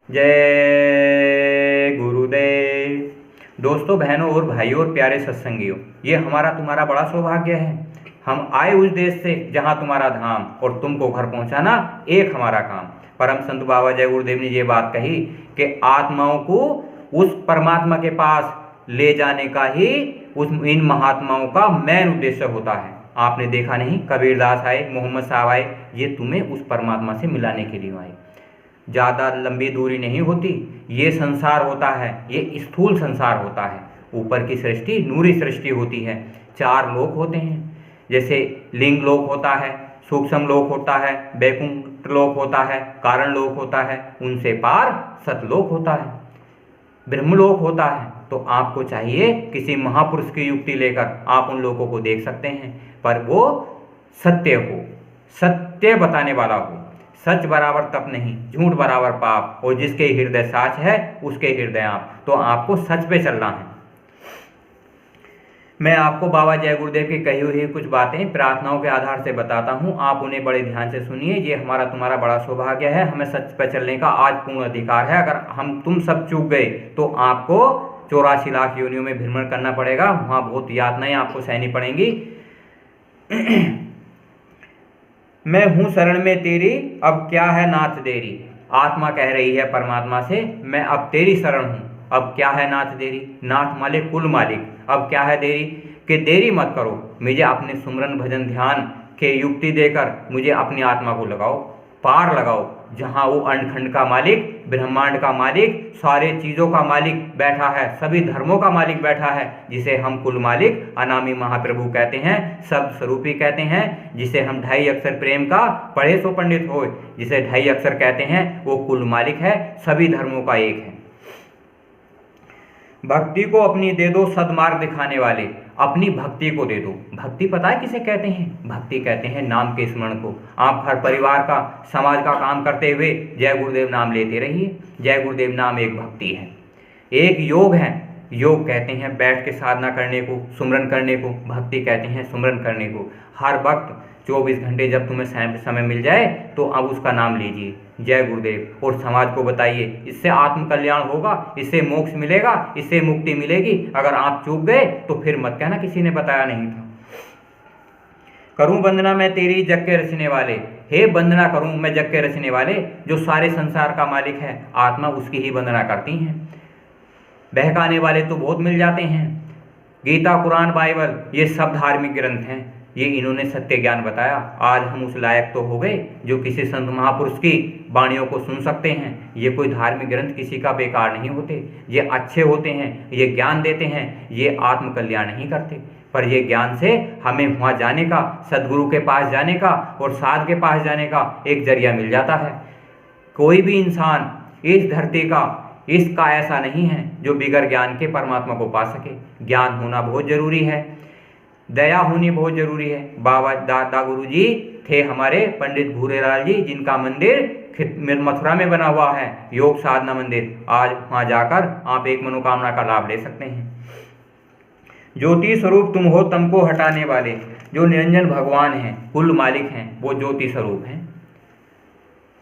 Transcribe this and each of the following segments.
जय गुरुदेव। दोस्तों, बहनों और भाइयों और प्यारे सत्संगियों, ये हमारा तुम्हारा बड़ा सौभाग्य है। हम आए उस देश से जहाँ तुम्हारा धाम, और तुमको घर पहुँचाना एक हमारा काम। परम संत बाबा जय गुरुदेव ने ये बात कही कि आत्माओं को उस परमात्मा के पास ले जाने का ही इन महात्माओं का मेन उद्देश्य होता है। आपने देखा नहीं, कबीरदास आए, मोहम्मद साहब आए, ये तुम्हें उस परमात्मा से मिलाने के लिए आए। ज़्यादा लंबी दूरी नहीं होती। ये संसार होता है, ये स्थूल संसार होता है। ऊपर की सृष्टि नूरी सृष्टि होती है। 4 लोक होते हैं, जैसे लिंग लोक होता है, सूक्ष्म लोक होता है, वैकुंठ लोक होता है, कारण लोक होता है, उनसे पार सतलोक होता है, ब्रह्मलोक होता है। तो आपको चाहिए किसी महापुरुष की युक्ति लेकर आप उन लोगों को देख सकते हैं, पर वो सत्य हो, सत्य बताने वाला हो। सच बराबर तप नहीं, झूठ बराबर पाप, और जिसके हृदय साच है उसके हृदय आप। तो आपको सच पे चलना है। मैं आपको बाबा जय गुरुदेव की कही हुई कुछ बातें प्रार्थनाओं के आधार से बताता हूँ, आप उन्हें बड़े ध्यान से सुनिए। ये हमारा तुम्हारा बड़ा सौभाग्य है, हमें सच पे चलने का आज पूर्ण अधिकार है। अगर तुम सब चूक गए तो आपको 84 लाख योनियों में भ्रमण करना पड़ेगा, वहाँ बहुत यातनाएं आपको सहनी पड़ेंगी। मैं हूँ शरण में तेरी, अब क्या है नाथ देरी। आत्मा कह रही है परमात्मा से, मैं अब तेरी शरण हूँ, अब क्या है नाथ देरी। नाथ मालिक, कुल मालिक, अब क्या है देरी, कि देरी मत करो, मुझे अपने सुमरन भजन ध्यान के युक्ति देकर मुझे अपनी आत्मा को लगाओ, पार लगाओ, जहाँ वो अंडखंड का मालिक, ब्रह्मांड का मालिक, सारे चीज़ों का मालिक बैठा है, सभी धर्मों का मालिक बैठा है, जिसे हम कुल मालिक अनामी महाप्रभु कहते हैं, सब स्वरूपी कहते हैं, जिसे हम 2.5 अक्षर प्रेम का पढ़े सो पंडित होए, जिसे 2.5 अक्षर कहते हैं, वो कुल मालिक है, सभी धर्मों का एक है। भक्ति को अपनी दे दो, सदमार्ग दिखाने वाले, अपनी भक्ति को दे दो। भक्ति पता है किसे कहते हैं? भक्ति कहते हैं नाम के स्मरण को। आप हर परिवार का, समाज का काम करते हुए जय गुरुदेव नाम लेते रहिए। जय गुरुदेव नाम एक भक्ति है, एक योग है। योग कहते हैं बैठ के साधना करने को, सुमरन करने को। भक्ति कहते हैं सुमरन करने को। हर वक्त 24 घंटे जब तुम्हें समय मिल जाए तो अब उसका नाम लीजिए, जय गुरुदेव, और समाज को बताइए। इससे आत्म कल्याण होगा, इससे मोक्ष मिलेगा, इससे मुक्ति मिलेगी। अगर आप चूक गए तो फिर मत कहना किसी ने बताया नहीं था। करूं वंदना मैं तेरी, जग के रचने वाले। हे वंदना करूं मैं जग के रचने वाले, जो सारे संसार का मालिक है, आत्मा उसकी ही वंदना करती हैं। बहकाने वाले तो बहुत मिल जाते हैं। गीता, कुरान, बाइबल, ये सब धार्मिक ग्रंथ हैं, ये इन्होंने सत्य ज्ञान बताया। आज हम उस लायक तो हो गए जो किसी संत महापुरुष की वाणियों को सुन सकते हैं। ये कोई धार्मिक ग्रंथ किसी का बेकार नहीं होते, ये अच्छे होते हैं, ये ज्ञान देते हैं, ये आत्म कल्याण नहीं करते। पर ये ज्ञान से हमें वहाँ जाने का, सदगुरु के पास जाने का और साध के पास जाने का एक जरिया मिल जाता है। कोई भी इंसान इस धरती का, इसका ऐसा नहीं है जो बिगर ज्ञान के परमात्मा को पा सके। ज्ञान होना बहुत जरूरी है, दया होनी बहुत जरूरी है। बाबा दादा गुरु जी थे हमारे पंडित भूरेलाल जी, जिनका मंदिर मथुरा में बना हुआ है, योग साधना मंदिर। आज वहाँ जाकर आप एक मनोकामना का लाभ ले सकते हैं। ज्योति स्वरूप तुम हो, तुमको हटाने वाले। जो निरंजन भगवान हैं, कुल मालिक हैं, वो ज्योति स्वरूप हैं।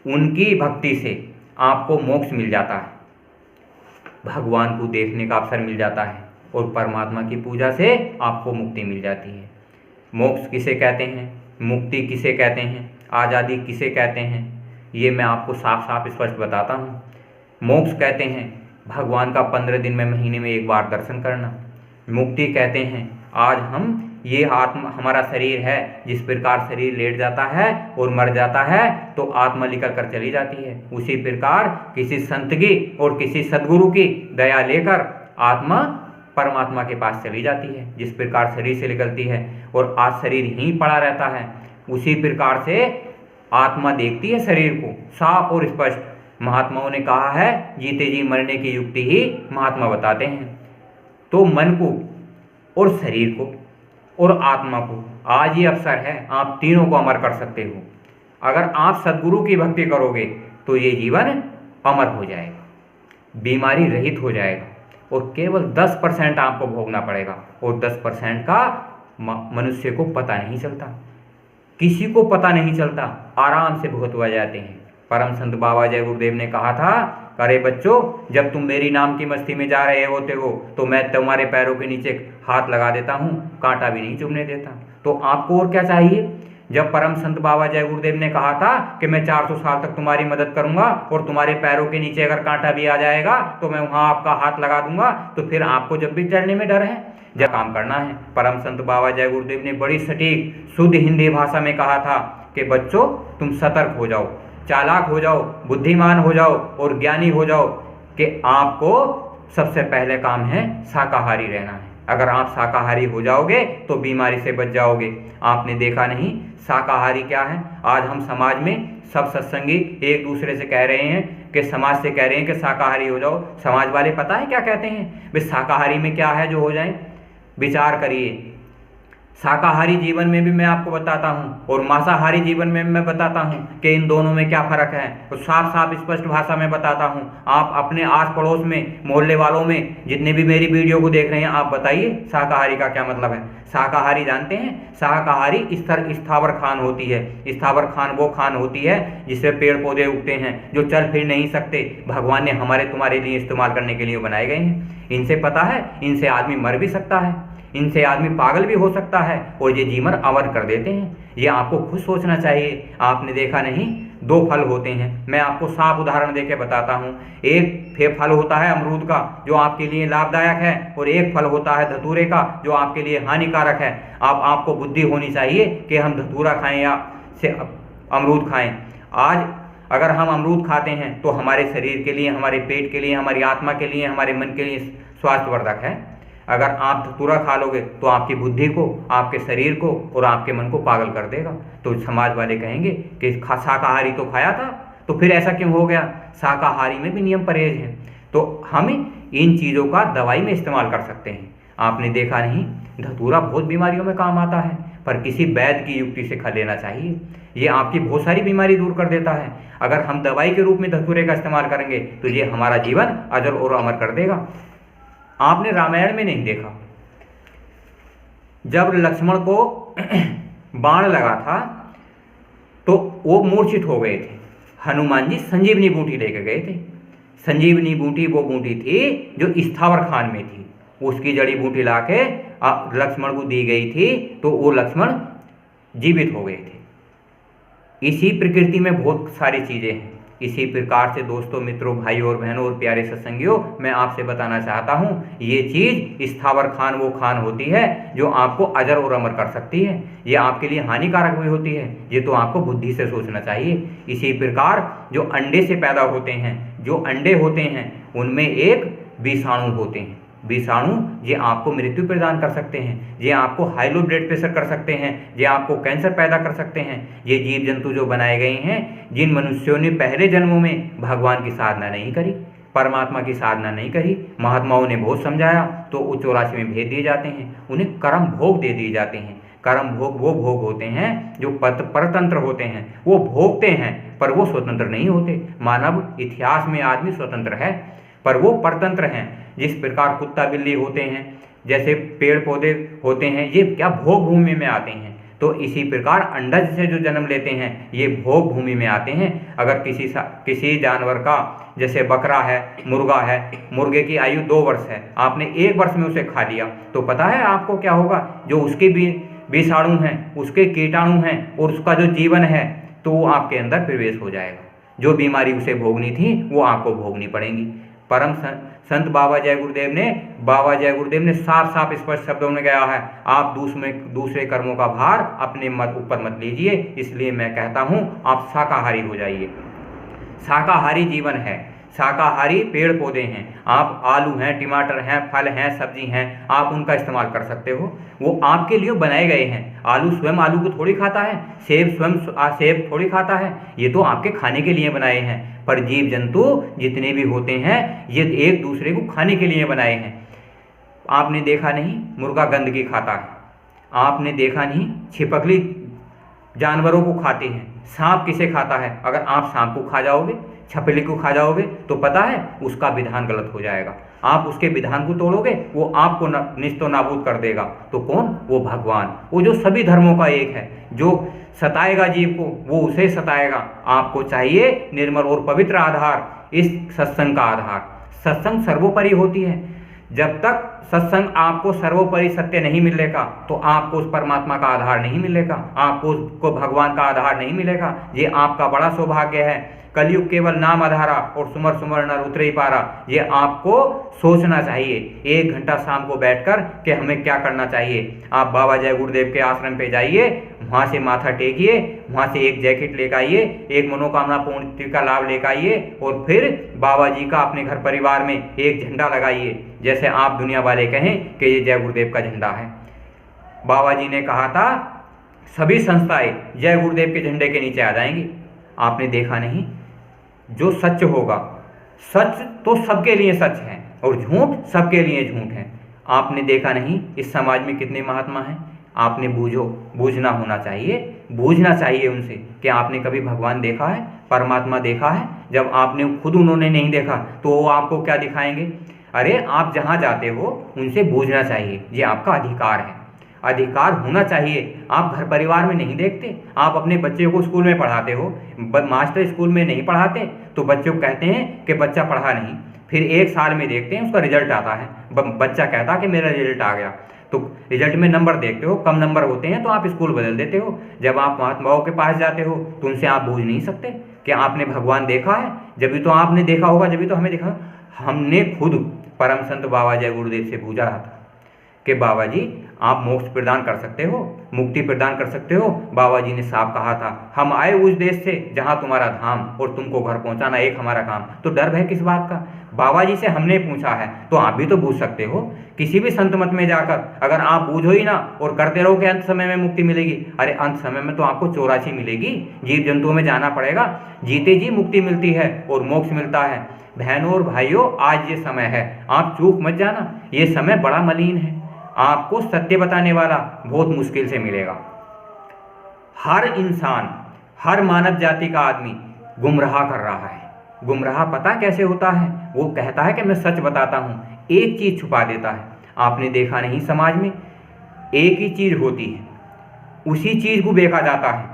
उनकी भक्ति से आपको मोक्ष मिल जाता है, भगवान को देखने का अवसर मिल जाता है, और परमात्मा की पूजा से आपको मुक्ति मिल जाती है। मोक्ष किसे कहते हैं, मुक्ति किसे कहते हैं, आज़ादी किसे कहते हैं, ये मैं आपको साफ साफ स्पष्ट बताता हूँ। मोक्ष कहते हैं भगवान का 15 दिन में, महीने में एक बार दर्शन करना। मुक्ति कहते हैं आज हम, ये आत्मा हमारा शरीर है, जिस प्रकार शरीर लेट जाता है और मर जाता है तो आत्मा निकल कर चली जाती है, उसी प्रकार किसी संत की और किसी सदगुरु की दया लेकर आत्मा परमात्मा के पास चली जाती है। जिस प्रकार शरीर से निकलती है और आज शरीर ही पड़ा रहता है, उसी प्रकार से आत्मा देखती है शरीर को साफ और स्पष्ट। महात्माओं ने कहा है जीते जी मरने की युक्ति ही महात्मा बताते हैं। तो मन को और शरीर को और आत्मा को आज ये अवसर है, आप तीनों को अमर कर सकते हो। अगर आप सदगुरु की भक्ति करोगे तो ये जीवन अमर हो जाएगा, बीमारी रहित हो जाएगा, और केवल 10% आपको भोगना पड़ेगा, और 10% का मनुष्य को पता नहीं चलता, किसी को पता नहीं चलता, आराम से भुगतवा जाते हैं। परम संत बाबा जय गुरुदेव ने कहा था अरे बच्चों, जब तुम मेरी नाम की मस्ती में जा रहे होते हो तो मैं तुम्हारे पैरों के नीचे हाथ लगा देता हूँ, कांटा भी नहीं चुभने देता। तो आपको और क्या चाहिए? जब परम संत बाबा जय गुरुदेव ने कहा था कि मैं 400 साल तक तुम्हारी मदद करूंगा और तुम्हारे पैरों के नीचे अगर कांटा भी आ जाएगा तो मैं वहां आपका हाथ लगा दूंगा, तो फिर आपको जब भी चढ़ने में डर है, जब काम करना है। परम संत बाबा जय गुरुदेव ने बड़ी सटीक शुद्ध हिंदी भाषा में कहा था कि बच्चों, तुम सतर्क हो जाओ, चालाक हो जाओ, बुद्धिमान हो जाओ और ज्ञानी हो जाओ कि आपको सबसे पहले काम है शाकाहारी रहना है। अगर आप शाकाहारी हो जाओगे तो बीमारी से बच जाओगे। आपने देखा नहीं शाकाहारी क्या है? आज हम समाज में सब सत्संगी एक दूसरे से कह रहे हैं कि समाज से कह रहे हैं कि शाकाहारी हो जाओ। समाज वाले पता है क्या कहते हैं? भाई शाकाहारी में क्या है जो हो जाए? विचार करिए। शाकाहारी जीवन में भी मैं आपको बताता हूँ और मांसाहारी जीवन में मैं बताता हूँ कि इन दोनों में क्या फ़र्क है, तो साफ साफ स्पष्ट भाषा में बताता हूँ। आप अपने आस पड़ोस में, मोहल्ले वालों में, जितने भी मेरी वीडियो को देख रहे हैं, आप बताइए शाकाहारी का क्या मतलब है। शाकाहारी जानते हैं? शाकाहारी स्थावर खान होती है। स्थावर खान वो खान होती है जिससे पेड़ पौधे उगते हैं, जो चल फिर नहीं सकते, भगवान ने हमारे तुम्हारे लिए इस्तेमाल करने के लिए बनाए गए हैं। इनसे पता है, इनसे आदमी मर भी सकता है, इनसे आदमी पागल भी हो सकता है और ये जीवन अवर कर देते हैं। ये आपको खुद सोचना चाहिए। आपने देखा नहीं, दो फल होते हैं, मैं आपको साफ उदाहरण देके बताता हूँ। एक फल होता है अमरूद का जो आपके लिए लाभदायक है और एक फल होता है धतूरे का जो आपके लिए हानिकारक है। आपको बुद्धि होनी चाहिए कि हम धतूरा खाएं या से अमरूद खाएं। आज अगर हम अमरूद खाते हैं तो हमारे शरीर के लिए, हमारे पेट के लिए, हमारी आत्मा के लिए, हमारे मन के लिए स्वास्थ्यवर्धक है। अगर आप धतूरा खा लोगे तो आपकी बुद्धि को, आपके शरीर को और आपके मन को पागल कर देगा। तो समाज वाले कहेंगे कि शाकाहारी तो खाया था, तो फिर ऐसा क्यों हो गया? शाकाहारी में भी नियम परहेज हैं। तो हम इन चीज़ों का दवाई में इस्तेमाल कर सकते हैं। आपने देखा नहीं, धतूरा बहुत बीमारियों में काम आता है, पर किसी वैद्य की युक्ति से खा लेना चाहिए। ये आपकी बहुत सारी बीमारी दूर कर देता है। अगर हम दवाई के रूप में धतूरे का इस्तेमाल करेंगे तो ये हमारा जीवन अजर और अमर कर देगा। आपने रामायण में नहीं देखा, जब लक्ष्मण को बाण लगा था तो वो मूर्छित हो गए थे। हनुमान जी संजीवनी बूटी लेकर गए थे। संजीवनी बूटी वो बूटी थी जो स्थावर खान में थी, उसकी जड़ी बूटी लाके लक्ष्मण को दी गई थी, तो वो लक्ष्मण जीवित हो गए थे। इसी प्रकृति में बहुत सारी चीज़ें हैं। इसी प्रकार से दोस्तों, मित्रों, भाइयों और बहनों और प्यारे सत्संगियों, मैं आपसे बताना चाहता हूँ, ये चीज़ स्थावर खान वो खान होती है जो आपको अजर और अमर कर सकती है। ये आपके लिए हानिकारक भी होती है, ये तो आपको बुद्धि से सोचना चाहिए। इसी प्रकार जो अंडे से पैदा होते हैं, जो अंडे होते हैं, उनमें एक विषाणु होते हैं। विषाणु ये आपको मृत्यु प्रदान कर सकते हैं, ये आपको हाई लो ब्लड प्रेशर कर सकते हैं, ये आपको कैंसर पैदा कर सकते हैं। ये जीव जंतु जो बनाए गए हैं, जिन मनुष्यों ने पहले जन्मों में भगवान की साधना नहीं करी, परमात्मा की साधना नहीं करी, महात्माओं ने बहुत समझाया तो वो 84 में भेज दिए जाते हैं, उन्हें कर्म भोग दे दिए जाते हैं। कर्म भोग वो भोग होते हैं जो परतंत्र होते हैं, वो भोगते हैं पर वो स्वतंत्र नहीं होते। मानव इतिहास में आदमी स्वतंत्र है पर वो परतंत्र हैं। जिस प्रकार कुत्ता बिल्ली होते हैं, जैसे पेड़ पौधे होते हैं, ये क्या भोग भूमि में आते हैं, तो इसी प्रकार अंडज से जो जन्म लेते हैं ये भोग भूमि में आते हैं। अगर किसी जानवर का, जैसे बकरा है, मुर्गा है, मुर्गे की आयु 2 वर्ष है, आपने 1 वर्ष में उसे खा लिया तो पता है आपको क्या होगा? जो उसके विषाणु हैं, उसके कीटाणु हैं और उसका जो जीवन है, तो वो आपके अंदर प्रवेश हो जाएगा। जो बीमारी उसे भोगनी थी वो आपको भोगनी पड़ेगी। परम संत बाबा जय गुरुदेव ने साफ साफ स्पष्ट शब्दों में कहा है, आप दूसरे कर्मों का भार अपने ऊपर मत लीजिए। इसलिए मैं कहता हूँ आप शाकाहारी हो जाइए। शाकाहारी जीवन है, शाकाहारी पेड़ पौधे हैं, आप आलू हैं, टमाटर हैं, फल हैं, सब्जी हैं, आप उनका इस्तेमाल कर सकते हो। वो आपके लिए बनाए गए हैं। आलू स्वयं आलू को थोड़ी खाता है, सेब स्वयं सेब थोड़ी खाता है, ये तो आपके खाने के लिए बनाए हैं। पर जीव जंतु जितने भी होते हैं ये एक दूसरे को खाने के लिए बनाए हैं। आपने देखा नहीं, मुर्गा गंदगी खाता है, आपने देखा नहीं, छिपकली जानवरों को खाते हैं, सांप किसे खाता है? अगर आप सांप को खा जाओगे, छपली को खा जाओगे तो पता है उसका विधान गलत हो जाएगा। आप उसके विधान को तोड़ोगे वो आपको निस्तो नाबूद कर देगा। तो कौन? वो भगवान, वो जो सभी धर्मों का एक है, जो सताएगा जीव को वो उसे सताएगा। आपको चाहिए निर्मल और पवित्र आधार, इस सत्संग का आधार। सत्संग सर्वोपरि होती है। जब तक सत्संग आपको सर्वोपरि सत्य नहीं मिलेगा तो आपको उस परमात्मा का आधार नहीं मिलेगा, आपको उसको भगवान का आधार नहीं मिलेगा। ये आपका बड़ा सौभाग्य है। कलयुग केवल नाम आधारा और सुमर सुमर नर उतरे ही पारा। ये आपको सोचना चाहिए 1 घंटा शाम को बैठकर कि हमें क्या करना चाहिए। आप बाबा जय गुरुदेव के आश्रम पे जाइए, वहाँ से माथा टेकिए, वहाँ से एक जैकेट लेकर आइए, एक मनोकामना पूर्ति का लाभ लेकर आइए और फिर बाबा जी का अपने घर परिवार में एक झंडा लगाइए, जैसे आप दुनिया वाले कहें कि ये जय गुरुदेव का झंडा है। बाबा जी ने कहा था सभी संस्थाएं जय गुरुदेव के झंडे के नीचे आ जाएंगी। आपने देखा नहीं? जो सच होगा, सच तो सबके लिए सच है और झूठ सबके लिए झूठ है। आपने देखा नहीं इस समाज में कितने महात्मा हैं? आपने बूझना होना चाहिए, बूझना चाहिए उनसे कि आपने कभी भगवान देखा है, परमात्मा देखा है? जब आपने खुद उन्होंने नहीं देखा तो वो आपको क्या दिखाएंगे? अरे आप जहाँ जाते हो उनसे बूझना चाहिए, ये आपका अधिकार है, अधिकार होना चाहिए। आप घर परिवार में नहीं देखते, आप अपने बच्चे को स्कूल में पढ़ाते हो, मास्टर स्कूल में नहीं पढ़ाते तो बच्चों को कहते हैं कि बच्चा पढ़ा नहीं। फिर 1 साल में देखते हैं उसका रिजल्ट आता है, बच्चा कहता है कि मेरा रिजल्ट आ गया। तो रिजल्ट में नंबर देखते हो, कम नंबर होते हैं तो आप स्कूल बदल देते हो। जब आप महात्माओं के पास जाते हो तो उनसे आप बूझ नहीं सकते कि आपने भगवान देखा है? जब भी तो आपने देखा होगा, जब भी तो हमें देखा। हमने खुद परम संत बाबा जय गुरुदेव से पूछा था कि बाबा जी आप मोक्ष प्रदान कर सकते हो, मुक्ति प्रदान कर सकते हो? बाबा जी ने साफ कहा था हम आए उस देश से जहाँ तुम्हारा धाम और तुमको घर पहुँचाना एक हमारा काम। तो डर भय किस बात का? बाबा जी से हमने पूछा है तो आप भी तो पूछ सकते हो। किसी भी संत मत में जाकर अगर आप बूझो ही ना और करते रहो कि अंत समय में मुक्ति मिलेगी, अरे अंत समय में तो आपको 84 मिलेगी, जीव जंतुओं में जाना पड़ेगा। जीते जी मुक्ति मिलती है और मोक्ष मिलता है। बहनों और भाइयों आज ये समय है, आप चूक मत जाना, ये समय बड़ा मलिन है। आपको सत्य बताने वाला बहुत मुश्किल से मिलेगा। हर इंसान, हर मानव जाति का आदमी गुमराह कर रहा है। गुमराह पता कैसे होता है? वो कहता है कि मैं सच बताता हूँ, एक चीज़ छुपा देता है। आपने देखा नहीं समाज में एक ही चीज़ होती है, उसी चीज़ को देखा जाता है,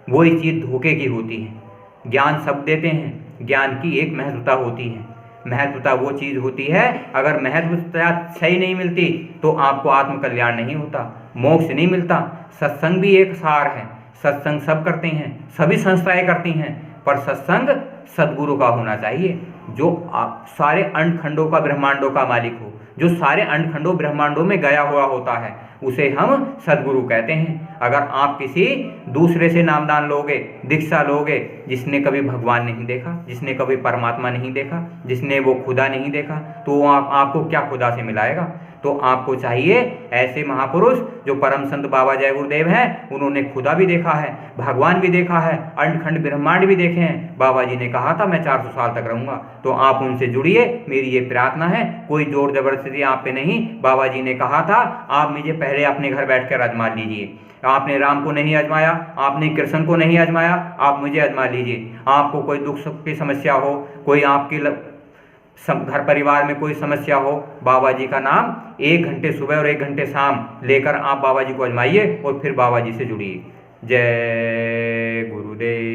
वही चीज़ धोखे की होती है। ज्ञान सब देते हैं, ज्ञान की एक महत्वता होती है। महत्वता वो चीज़ होती है, अगर महत्वता सही नहीं मिलती तो आपको आत्मकल्याण नहीं होता, मोक्ष नहीं मिलता। सत्संग भी एक सार है, सत्संग सब करते हैं, सभी संस्थाएं करती हैं, पर सत्संग सद्गुरु का होना चाहिए, जो सारे अंडखंडों का ब्रह्मांडों का मालिक हो, जो सारे अंडखंडों ब्रह्मांडों में गया हुआ होता है, उसे हम सद्गुरु कहते हैं। अगर आप किसी दूसरे से नामदान लोगे, दीक्षा लोगे, जिसने कभी भगवान नहीं देखा, जिसने कभी परमात्मा नहीं देखा, जिसने वो खुदा नहीं देखा, तो वो आपको क्या खुदा से मिलाएगा? तो आपको चाहिए ऐसे महापुरुष जो परम संत बाबा जय गुरुदेव हैं, उन्होंने खुदा भी देखा है, भगवान भी देखा है, अंडखंड ब्रह्मांड भी देखे हैं। बाबा जी ने कहा था मैं 400 साल तक रहूँगा। तो आप उनसे जुड़िए, मेरी ये प्रार्थना है, कोई जोर जबरदस्ती आप पे नहीं। बाबा जी ने कहा था आप मुझे पहले अपने घर बैठ कर आजमा लीजिए। आपने राम को नहीं आजमाया, आपने कृष्ण को नहीं आजमाया, आप मुझे आजमा लीजिए। आपको कोई दुख सुख की समस्या हो, कोई आपकी घर परिवार में कोई समस्या हो, बाबा जी का नाम 1 घंटे सुबह और 1 घंटे शाम लेकर आप बाबा जी को आजमाइए और फिर बाबा जी से जुड़िए। जय गुरुदेव।